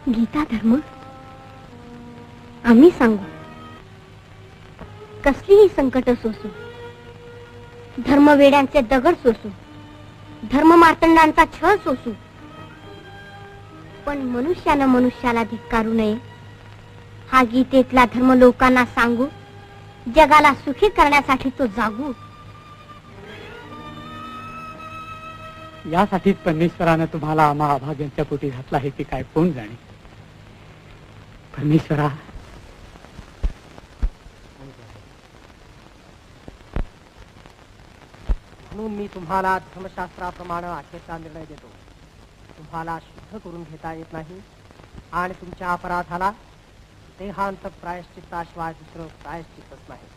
गीता धर्म आम्ही सांगू, कसलीही संकट सोसू, धर्मवेड्यांचे दगड सोसू, धर्म मार्तंडांचा छळ सोसू, पण मनुष्यानं मनुष्याला धिक्कारू नये हा गीतेतला धर्म लोकांना सांगू, जगाला सुखी करण्यासाठी तो जागू. यासाठीच परमेश्वरानं तुम्हाला आम्हा अभाग्यांच्या पोटी घातला आहे की काय कोण जाणे. परमेश्वरा, म्हणून मी तुम्हाला धर्मशास्त्राप्रमाणे आखेचा निर्णय देतो. तुम्हाला शुद्ध करून घेता येत नाही आणि तुमच्या अपराधाला देहांत प्रायश्चित्ताशिवाय दुसरं प्रायश्चित्तच नाही.